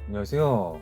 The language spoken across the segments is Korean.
안녕하세요.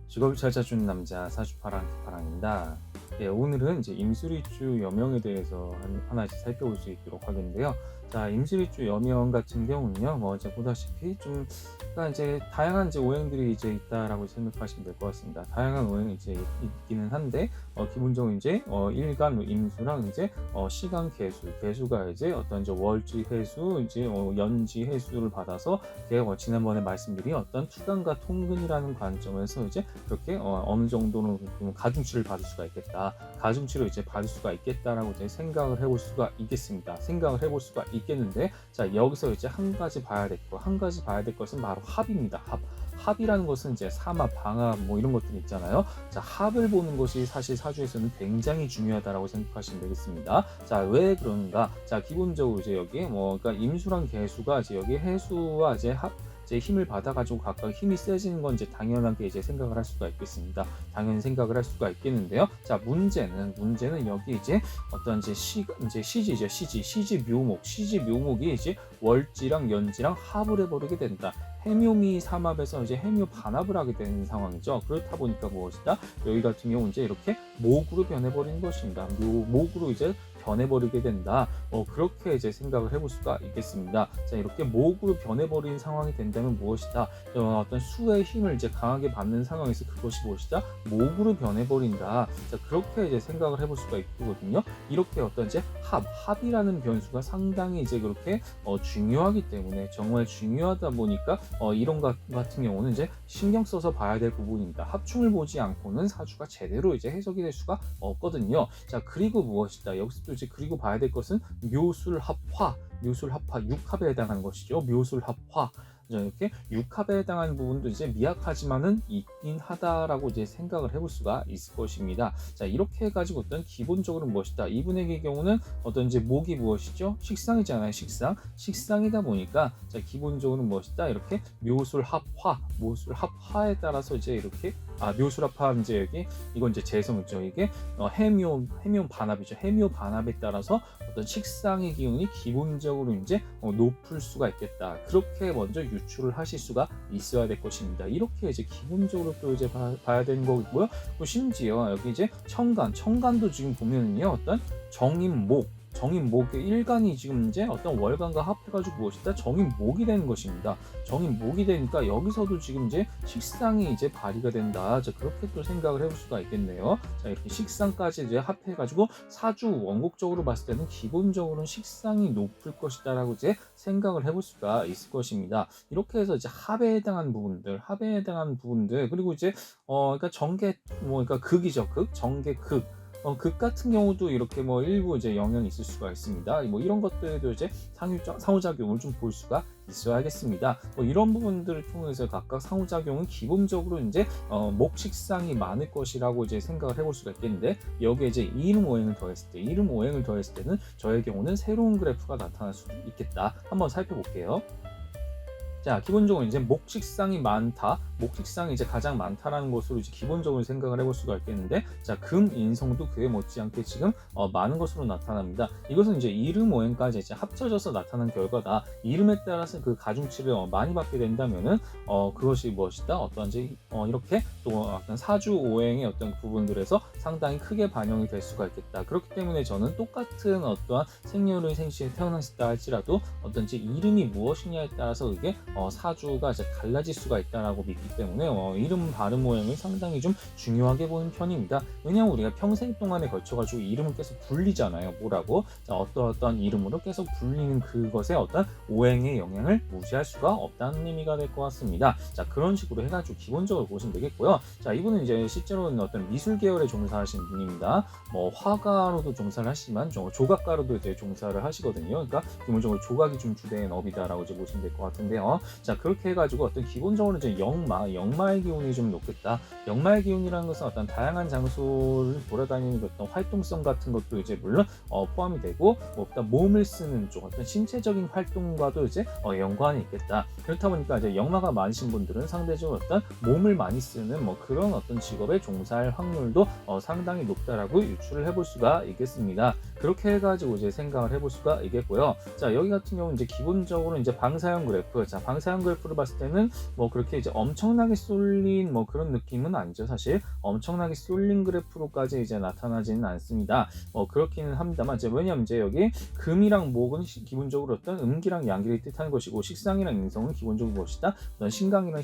직업을 잘 찾는 남자 사주파랑 기파랑입니다. 네, 오늘은 이제 임수리주 여명에 대해서 하나씩 살펴볼 수 있도록 하겠는데요. 자, 임수리주 여명 같은 경우는요, 뭐 이제 보다시피 좀, 그러니까 이제 다양한 이제 오행들이 이제 있다라고 생각하시면 될 것 같습니다. 다양한 오행이 이제 있기는 한데, 기본적으로 이제 일간 임수랑 이제 시간 개수가 이제 어떤 이제 월지 해수, 이제 연지 해수를 받아서 제가 지난번에 말씀드린 어떤 투간과 통근이라는 관점에서 이제 그렇게 어느 정도는 가중치를 받을 수가 있겠다. 가중치를 이제 받을 수가 있겠다라고 이제 생각을 해볼 수가 있겠습니다. 생각을 해볼 수가 있겠는데, 자, 여기서 이제 한 가지 봐야 될 거, 한 가지 봐야 될 것은 바로 합입니다. 합이라는 것은 이제 삼합, 방합 뭐 이런 것들이 있잖아요. 자, 합을 보는 것이 사실 사주에서는 굉장히 중요하다라고 생각하시면 되겠습니다. 자, 왜 그런가? 자, 기본적으로 이제 여기 그러니까 임수랑 개수가 이제 여기 해수와 이제 이제 힘을 받아가지고 각각 힘이 세지는 건 이제 당연하게 이제 생각을 할 수가 있겠습니다. 당연히 생각을 할 수가 있겠는데요. 자, 문제는 여기 이제 어떤 이제 시지죠. 시지 묘목이 이제 월지랑 연지랑 합을 해버리게 된다. 해묘미 삼합에서 이제 해묘 반합을 하게 되는 상황이죠. 그렇다 보니까 무엇이다? 여기 같은 경우 이제 이렇게 목으로 변해버리는 것입니다. 목으로 이제 변해버리게 된다. 그렇게 이제 생각을 해볼 수가 있겠습니다. 자, 이렇게 목으로 변해버리는 상황이 된다면 무엇이다? 어떤 수의 힘을 이제 강하게 받는 상황에서 그것이 무엇이다? 목으로 변해버린다. 자, 그렇게 이제 생각을 해볼 수가 있거든요. 이렇게 어떤 이제 합이라는 변수가 상당히 이제 그렇게 중요하기 때문에 정말 중요하다 보니까 이런 것 같은 경우는 이제 신경 써서 봐야 될 부분입니다. 합충을 보지 않고는 사주가 제대로 이제 해석이 될 수가 없거든요. 자, 그리고 무엇이다? 여기서 또 이제 그리고 봐야 될 것은 묘술합화, 육합에 해당하는 것이죠. 묘술합화. 이렇게 육합에 해당하는 부분도 이제 미약하지만은 있긴 하다라고 이제 생각을 해볼 수가 있을 것입니다. 자, 이렇게 해가지고 어떤 기본적으로 무엇이다? 이분에게 경우는 어떤 이제 목이 무엇이죠? 식상이잖아요. 식상이다 보니까 자, 기본적으로 무엇이다? 이렇게 묘술합화에 따라서 이제 이렇게 묘술합화 이제 여기 이건 이제 재성이죠. 이게 해묘 반합이죠. 해묘 반합에 따라서 어떤 식상의 기운이 기본적으로 이제 높을 수가 있겠다. 그렇게 먼저 유출을 하실 수가 있어야 될 것입니다. 이렇게 이제 기본적으로 또 이제 봐야 되는 거고요. 또 심지어 여기 이제 청간도 지금 보면은요, 어떤 정인목의 일간이 지금 이제 어떤 월간과 합해가지고 무엇이다? 정인목이 되는 것입니다. 정인목이 되니까 여기서도 지금 이제 식상이 이제 발휘가 된다. 자, 그렇게 또 생각을 해볼 수가 있겠네요. 자, 이렇게 식상까지 이제 합해가지고 사주 원곡적으로 봤을 때는 기본적으로는 식상이 높을 것이다라고 이제 생각을 해볼 수가 있을 것입니다. 이렇게 해서 이제 합에 해당하는 부분들, 그리고 이제 그러니까 정계 그러니까 극이죠. 정계 극 같은 경우도 이렇게 일부 이제 영향이 있을 수가 있습니다. 이런 것들도 이제 상호작용을 좀 볼 수가 있어야겠습니다. 이런 부분들을 통해서 각각 상호작용은 기본적으로 이제 목식상이 많을 것이라고 이제 생각을 해볼 수가 있겠는데, 여기에 이제 이름 오행을 더했을 때는 저의 경우는 새로운 그래프가 나타날 수도 있겠다. 한번 살펴볼게요. 자, 기본적으로 이제 목식상이 이제 가장 많다라는 것으로 이제 기본적으로 생각을 해볼 수가 있겠는데, 자, 금인성도 그에 못지않게 지금 많은 것으로 나타납니다. 이것은 이제 이름 오행까지 이제 합쳐져서 나타난 결과다. 이름에 따라서 그 가중치를 많이 받게 된다면은 그것이 무엇이다? 어떤 이제 이렇게 또 어떤 사주 오행의 어떤 부분들에서 상당히 크게 반영이 될 수가 있겠다. 그렇기 때문에 저는 똑같은 어떠한 생년의 생시에 태어났다 할지라도 어떤 이제 이름이 무엇이냐에 따라서 이게 사주가 이제 달라질 수가 있다라고 믿기 때문에 이름 발음 모양을 상당히 좀 중요하게 보는 편입니다. 왜냐하면 우리가 평생 동안에 걸쳐가지고 이름을 계속 불리잖아요. 뭐라고? 자, 어떤 이름으로 계속 불리는 그것에 어떤 오행의 영향을 무시할 수가 없다는 의미가 될 것 같습니다. 자, 그런 식으로 해가지고 기본적으로 보시면 되겠고요. 자, 이분은 이제 실제로는 어떤 미술 계열에 종사하시는 분입니다. 화가로도 종사를 하시지만 조각가로도 이제 종사를 하시거든요. 그러니까 기본적으로 조각이 좀 주된 업이다라고 이제 보시면 될 것 같은데요. 자, 그렇게 해가지고 어떤 기본적으로 이제 영마의 기운이 좀 높겠다. 영마의 기운이라는 것은 어떤 다양한 장소를 돌아다니는 어떤 활동성 같은 것도 이제 물론 포함이 되고, 어떤 몸을 쓰는 쪽, 어떤 신체적인 활동과도 이제 연관이 있겠다. 그렇다 보니까 이제 영마가 많으신 분들은 상대적으로 어떤 몸을 많이 쓰는 그런 어떤 직업에 종사할 확률도 상당히 높다라고 유추를 해볼 수가 있겠습니다. 그렇게 해가지고 이제 생각을 해볼 수가 있겠고요. 자, 여기 같은 경우는 이제 기본적으로 이제 방사형 그래프. 자, 방사형 그래프를 봤을 때는 뭐 그렇게 이제 엄청나게 쏠린 뭐 그런 느낌은 아니죠. 사실 엄청나게 쏠린 그래프로까지 이제 나타나지는 않습니다. 그렇기는 합니다만, 이제 왜냐면 이제 여기 금이랑 목은 기본적으로 어떤 음기랑 양기를 뜻하는 것이고, 식상이랑 인성은 기본적으로 무엇이다? 어떤 신강이랑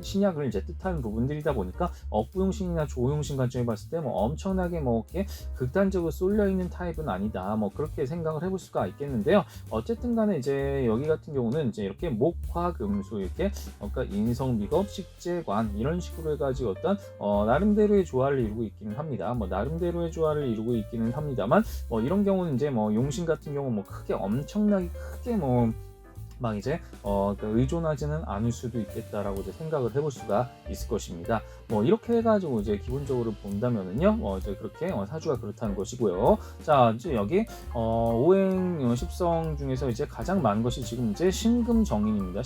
신약을 이제 뜻하는 부분들이다 보니까 억부용신이나 조용신 관점에 봤을 때 뭐 엄청나게 뭐 이렇게 극단적으로 쏠려 있는 타입은 아니다. 뭐 그렇게 생각을 해볼 수가 있겠는데요. 어쨌든 간에 이제 여기 같은 경우는 이제 이렇게 목화금수 이렇게 그러니까 인성비겁 식재관 이런 식으로 해가지고 어떤 나름대로의 조화를 이루고 있기는 합니다. 뭐 나름대로의 조화를 이루고 있기는 합니다만, 이런 경우는 이제 뭐 용신 같은 경우 뭐 크게 엄청나게 크게 막 이제 의존하지는 않을 수도 있겠다라고 이제 생각을 해볼 수가 있을 것입니다. 이렇게 해가지고 이제 기본적으로 본다면은요, 이제 그렇게 사주가 그렇다는 것이고요. 자, 이제 여기 오행 십성 중에서 이제 가장 많은 것이 지금 이제 신금정인입니다.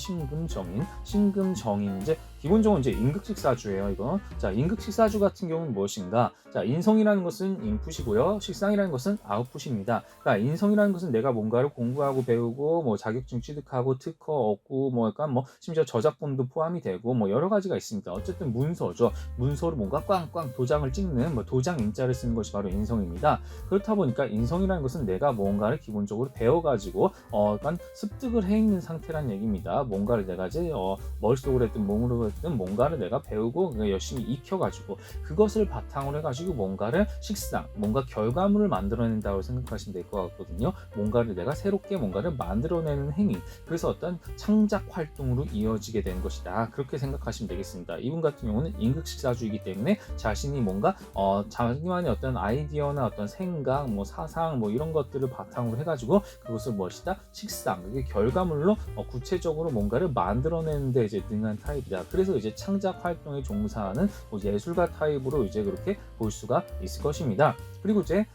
신금정인 이제 기본적으로 이제 임극식 사주예요, 이거. 자, 임극식 사주 같은 경우는 무엇인가? 자, 인성이라는 것은 인풋이고요, 식상이라는 것은 아웃풋입니다. 그러니까 인성이라는 것은 내가 뭔가를 공부하고 배우고 뭐 자격증 취득하고 특허 얻고 뭐 약간 뭐 심지어 저작권도 포함이 되고 뭐 여러 가지가 있습니다. 어쨌든 문서죠. 문서로 뭔가 꽝꽝 도장을 찍는 뭐 도장 인자를 쓰는 것이 바로 인성입니다. 그렇다 보니까 인성이라는 것은 내가 뭔가를 기본적으로 배워가지고 약간 습득을 해 있는 상태란 얘기입니다. 뭔가를 내가 이제 머릿속으로 했든 몸으로 했든 뭔가를 내가 배우고 열심히 익혀가지고 그것을 바탕으로 해가지고 뭔가를 식상, 뭔가 결과물을 만들어낸다고 생각하시면 될 것 같거든요. 뭔가를 내가 새롭게 뭔가를 만들어내는 행위, 그래서 어떤 창작 활동으로 이어지게 되는 것이다. 그렇게 생각하시면 되겠습니다. 이분 같은 경우는 임극식사주이기 때문에 자신이 뭔가 자기만의 어떤 아이디어나 어떤 생각, 뭐 사상, 뭐 이런 것들을 바탕으로 해가지고 그것을 무엇이다? 식상, 그게 결과물로 구체적으로 뭔가를 만들어내는데 이제 능한 타입이다. 그래서 이제 창작 활동에 종사하는 예술가 타입으로 이제 그렇게 볼 수가 있을 것입니다. 그리고 이제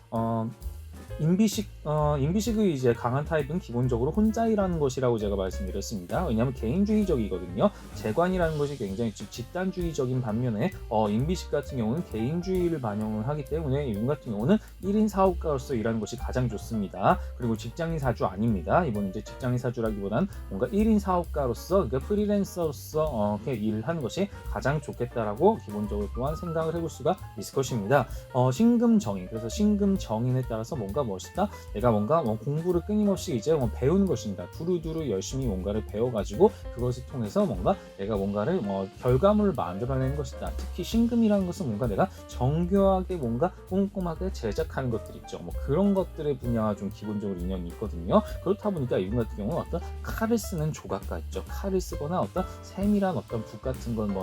임비식의 이제 강한 타입은 기본적으로 혼자 일하는 것이라고 제가 말씀드렸습니다. 왜냐하면 개인주의적이거든요. 재관이라는 것이 굉장히 집단주의적인 반면에 임비식 같은 경우는 개인주의를 반영을 하기 때문에 이분 같은 경우는 1인 사업가로서 일하는 것이 가장 좋습니다. 그리고 직장인 사주 아닙니다. 이번 이제 직장인 사주라기보단 뭔가 1인 사업가로서, 그러니까 프리랜서로서 일을 하는 것이 가장 좋겠다라고 기본적으로 또한 생각을 해볼 수가 있을 것입니다. 신금정인, 그래서 신금정인에 따라서 뭔가 멋있다? 내가 뭔가 공부를 끊임없이 이제 배우는 것입니다. 두루두루 열심히 뭔가를 배워가지고 그것을 통해서 뭔가 내가 뭔가를 결과물을 만들어내는 것이다. 특히 신금이라는 것은 뭔가 내가 정교하게 뭔가 꼼꼼하게 제작하는 것들 있죠. 그런 것들의 분야가 좀 기본적으로 인연이 있거든요. 그렇다 보니까 이분 같은 경우는 어떤 칼을 쓰는 조각가 있죠. 칼을 쓰거나 어떤 세밀한 어떤 붓 같은 건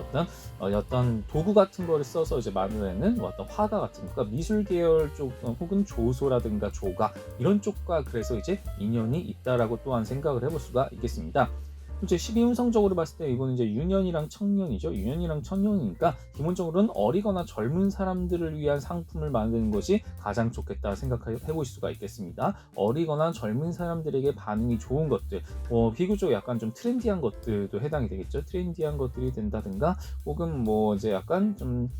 어떤 도구 같은 거를 써서 이제 만들어내는 어떤 화가 같은 거, 그러니까 미술 계열 쪽 혹은 조소라든가 조각 이런 쪽과 그래서 이제 인연이 있다라고 또한 생각을 해볼 수가 있겠습니다. 이제 12운성적으로 봤을 때 이거는 이제 유년이랑 청년이죠. 유년이랑 청년이니까 기본적으로는 어리거나 젊은 사람들을 위한 상품을 만드는 것이 가장 좋겠다 생각해 보실 수가 있겠습니다. 어리거나 젊은 사람들에게 반응이 좋은 것들, 비교적 약간 좀 트렌디한 것들도 해당이 되겠죠. 트렌디한 것들이 된다든가 혹은 이제 약간 좀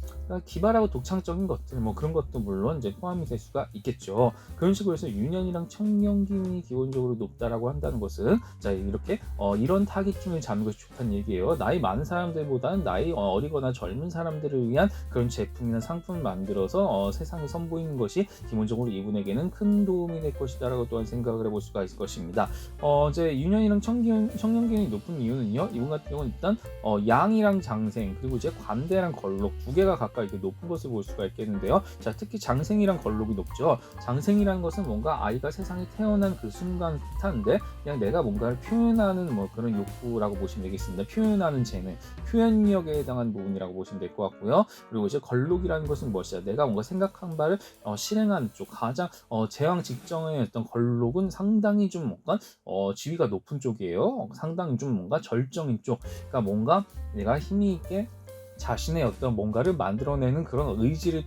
기발하고 독창적인 것들, 그런 것도 물론 이제 포함이 될 수가 있겠죠. 그런 식으로 해서 유년이랑 청년 기운이 기본적으로 높다라고 한다는 것은, 자, 이렇게 이런 타깃팅을 잡는 것이 좋다는 얘기예요. 나이 많은 사람들보다는 나이 어리거나 젊은 사람들을 위한 그런 제품이나 상품을 만들어서 세상에 선보이는 것이 기본적으로 이분에게는 큰 도움이 될 것이다라고 또한 생각을 해볼 수가 있을 것입니다. 이제 유년이랑 청년기운이 높은 이유는요. 이분 같은 경우는 일단 양이랑 장생, 그리고 이제 관대랑 걸록 두 개가 각각 이렇게 높은 것을 볼 수가 있겠는데요. 자, 특히 장생이랑 걸록이 높죠. 장생이라는 것은 뭔가 아이가 세상에 태어난 그 순간 뜻하는데 그냥 내가 뭔가를 표현하는 그런 욕구라고 보시면 되겠습니다. 표현하는 재능, 표현력에 해당하는 부분이라고 보시면 될 것 같고요. 그리고 이제 걸록이라는 것은 무엇이야? 내가 뭔가 생각한 바를 실행하는 쪽, 가장 제왕 직전의 어떤 걸록은 상당히 좀 뭔가 지위가 높은 쪽이에요. 상당히 좀 뭔가 절정인 쪽, 그러니까 뭔가 내가 힘이 있게 자신의 어떤 뭔가를 만들어내는 그런 의지를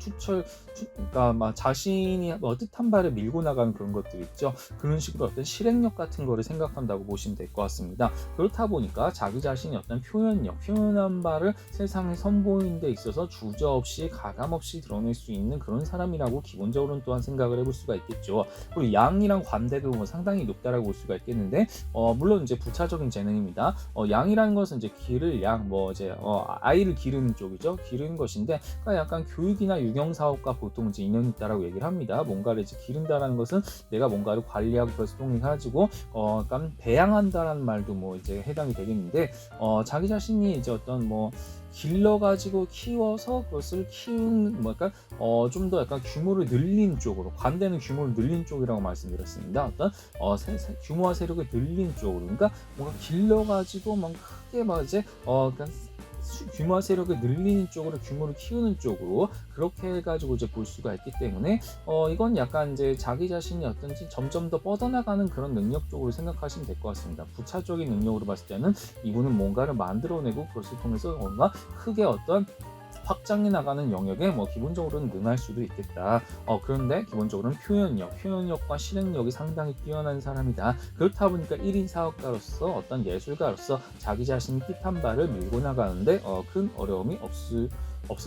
그러니까 막 자신이 뜻한 바를 밀고 나가는 그런 것들 있죠. 그런 식으로 어떤 실행력 같은 거를 생각한다고 보시면 될 것 같습니다. 그렇다 보니까 자기 자신이 어떤 표현한 바를 세상에 선보이는 데 있어서 주저없이 가감없이 드러낼 수 있는 그런 사람이라고 기본적으로는 또한 생각을 해볼 수가 있겠죠. 그리고 양이랑 관대도 뭐 상당히 높다라고 볼 수가 있겠는데, 물론 이제 부차적인 재능입니다. 양이라는 것은 이제 기를 아이를 기르는 쪽이죠. 기르는 것인데, 그러니까 약간 교육이나 유경 사업과 보통 이제 인연이 있다라고 얘기를 합니다. 뭔가를 이제 기른다라는 것은 내가 뭔가를 관리하고 그것을 통해 가지고 약간 배양한다라는 말도 뭐 이제 해당이 되겠는데, 자기 자신이 이제 어떤 뭐 길러가지고 키워서 그것을 키운 그러니까 좀 더 약간 규모를 늘린 쪽으로, 관대는 규모를 늘린 쪽이라고 말씀드렸습니다. 어떤 규모와 세력을 늘린 쪽으로, 그러니까 뭔가 길러가지고 막 크게 막 이제 그러니까 규모와 세력을 늘리는 쪽으로, 규모를 키우는 쪽으로 그렇게 해가지고 이제 볼 수가 있기 때문에 이건 약간 이제 자기 자신이 어떤지 점점 더 뻗어나가는 그런 능력 쪽으로 생각하시면 될 것 같습니다. 부차적인 능력으로 봤을 때는 이분은 뭔가를 만들어내고 그것을 통해서 뭔가 크게 어떤 확장해 나가는 영역에 뭐 기본적으로는 능할 수도 있겠다. 그런데 기본적으로는 표현력과 실행력이 상당히 뛰어난 사람이다. 그렇다 보니까 1인 사업가로서 어떤 예술가로서 자기 자신이 뜻한 바를 밀고 나가는데 큰 어려움이 없을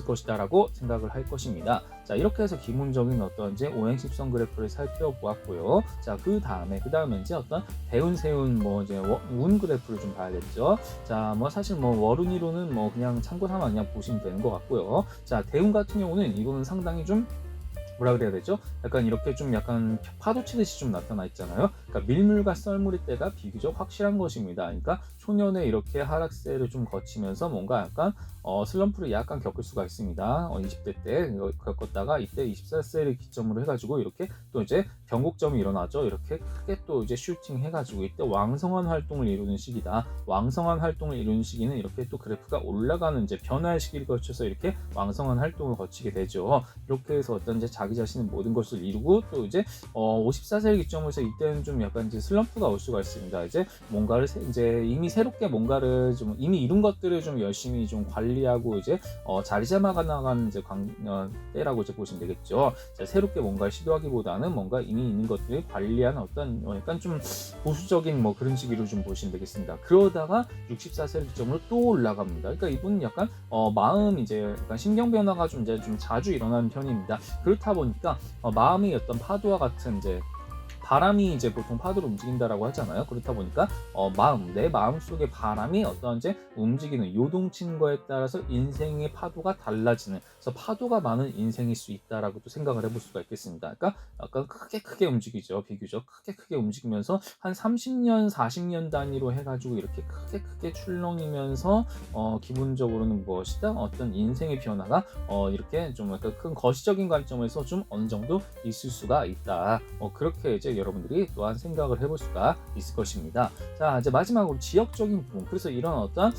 것이다라고 생각을 할 것입니다. 자, 이렇게 해서 기본적인 어떤 이제 오행십성 그래프를 살펴보았고요. 자, 그 다음에 이제 어떤 대운, 세운 뭐 이제 운 그래프를 좀 봐야겠죠. 자, 뭐 사실 뭐 월운이로는 뭐 그냥 참고 삼아 그냥 보시면 되는 것 같고요. 자, 대운 같은 경우는 이거는 상당히 좀 뭐라 그래야 되죠? 약간 이렇게 좀 약간 파도 치듯이 좀 나타나 있잖아요. 그러니까 밀물과 썰물의 때가 비교적 확실한 것입니다. 그러니까 초년에 이렇게 하락세를 좀 거치면서 뭔가 약간 슬럼프를 약간 겪을 수가 있습니다. 20대 때 겪었다가 이때 24세를 기점으로 해가지고 이렇게 또 이제 변곡점이 일어나죠. 이렇게 크게 또 이제 슈팅 해가지고 이때 왕성한 활동을 이루는 시기다. 왕성한 활동을 이루는 시기는 이렇게 또 그래프가 올라가는 이제 변화의 시기를 거쳐서 이렇게 왕성한 활동을 거치게 되죠. 이렇게 해서 어떤 이제 자기 자신은 모든 것을 이루고 또 이제 54세를 기점으로 해서 이때는 좀 약간 이제 슬럼프가 올 수가 있습니다. 이제 뭔가를 이제 이미 새롭게 뭔가를 좀 이미 이룬 것들을 좀 열심히 좀 관리하고 이제 자리 잡아 나가는 이제 때라고 이제 보시면 되겠죠. 자, 새롭게 뭔가를 시도하기보다는 뭔가 이미 있는 것들을 관리하는 어떤 약간 좀 보수적인 뭐 그런 시기로 좀 보시면 되겠습니다. 그러다가 64세를 기점으로 또 올라갑니다. 그러니까 이분은 약간 마음 이제 약간 신경 변화가 좀 이제 좀 자주 일어나는 편입니다. 그렇다 보니까 마음이 어떤 파도와 같은 이제 바람이 이제 보통 파도를 움직인다라고 하잖아요. 그렇다 보니까 내 마음 속의 바람이 어떤 이제 움직이는 요동치는 거에 따라서 인생의 파도가 달라지는, 그래서 파도가 많은 인생일 수 있다라고 또 생각을 해볼 수가 있겠습니다. 그러니까 약간 크게 움직이죠. 비교적 크게 움직이면서 한 30년, 40년 단위로 해가지고 이렇게 크게 출렁이면서 기본적으로는 무엇이다? 어떤 인생의 변화가 이렇게 좀 약간 큰 거시적인 관점에서 좀 어느 정도 있을 수가 있다. 그렇게 이제 여러분들이 또한 생각을 해볼 수가 있을 것입니다. 자, 이제 마지막으로 지역적인 부분. 그래서 이런 어떤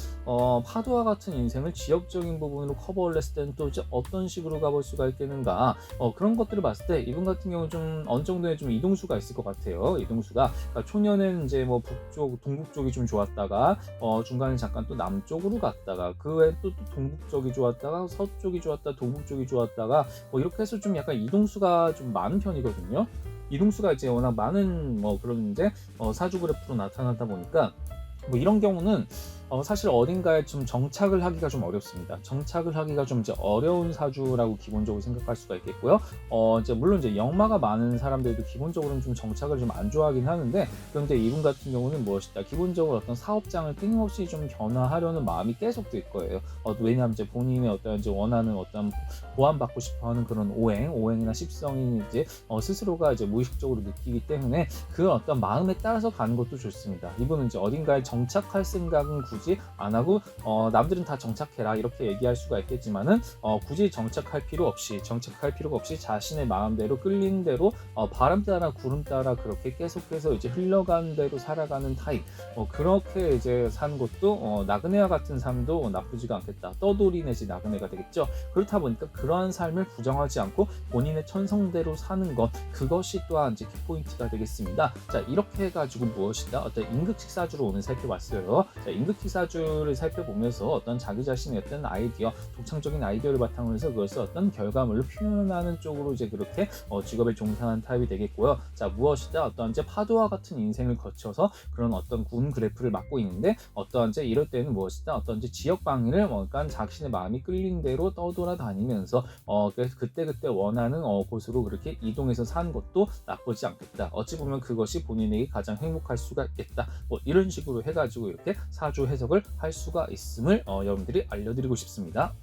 파도와 같은 인생을 지역적인 부분으로 커버를 했을 때는 또 이제 어떤 식으로 가볼 수가 있겠는가? 그런 것들을 봤을 때 이분 같은 경우는 좀 어느 정도의 좀 이동수가 있을 것 같아요. 이동수가 그러니까 초년에는 이제 뭐 북쪽, 동북 쪽이 좀 좋았다가 중간에 잠깐 또 남쪽으로 갔다가 그 외에 또 동북 쪽이 좋았다가 서쪽이 좋았다, 동북 쪽이 좋았다가 뭐 이렇게 해서 좀 약간 이동수가 좀 많은 편이거든요. 이동수가 이제 워낙 많은 뭐 그런 이제 사주 그래프로 나타나다 보니까 뭐 이런 경우는 사실 어딘가에 좀 정착을 하기가 좀 어렵습니다. 정착을 하기가 좀 이제 어려운 사주라고 기본적으로 생각할 수가 있겠고요. 이제 물론 이제 역마가 많은 사람들도 기본적으로는 좀 정착을 좀 안 좋아하긴 하는데, 그런데 이분 같은 경우는 무엇이다? 기본적으로 어떤 사업장을 끊임없이 좀 변화하려는 마음이 계속 들 거예요. 왜냐하면 이제 본인의 어떤 이제 원하는 어떤 보완받고 싶어하는 그런 오행이나 십성이 이제 스스로가 이제 무의식적으로 느끼기 때문에 그 어떤 마음에 따라서 가는 것도 좋습니다. 이분은 이제 어딘가에 정착할 생각은 굳이 안 하고 남들은 다 정착해라 이렇게 얘기할 수가 있겠지만은 굳이 정착할 필요가 없이 자신의 마음대로 끌리는 대로 바람 따라 구름 따라 그렇게 계속해서 이제 흘러가는 대로 살아가는 타입, 그렇게 이제 사는 것도 나그네와 같은 삶도 나쁘지가 않겠다. 떠돌이 내지 나그네가 되겠죠. 그렇다 보니까 그러한 삶을 부정하지 않고 본인의 천성대로 사는 것, 그것이 또한 이제 키포인트가 되겠습니다. 자, 이렇게 해가지고 무엇이다? 어떤 임극식 사주로 오늘 살펴봤어요. 자, 임극식 역지사주를 살펴보면서 어떤 자기 자신의 어떤 아이디어, 독창적인 아이디어를 바탕으로 해서 그것을 어떤 결과물로 표현하는 쪽으로 이제 그렇게 직업에 종사하는 타입이 되겠고요. 자, 무엇이다 어떤 이제 파도와 같은 인생을 거쳐서 그런 어떤 군 그래프를 맡고 있는데 어떤 이제 이럴 때는 무엇이다 어떤 이제 지역 방위를 그러니까 자신의 마음이 끌린 대로 떠돌아다니면서 그때 원하는 곳으로 그렇게 이동해서 사는 것도 나쁘지 않겠다. 어찌 보면 그것이 본인에게 가장 행복할 수가 있겠다. 뭐 이런 식으로 해가지고 이렇게 사주 해석을 할 수가 있음을 여러분들이 알려드리고 싶습니다.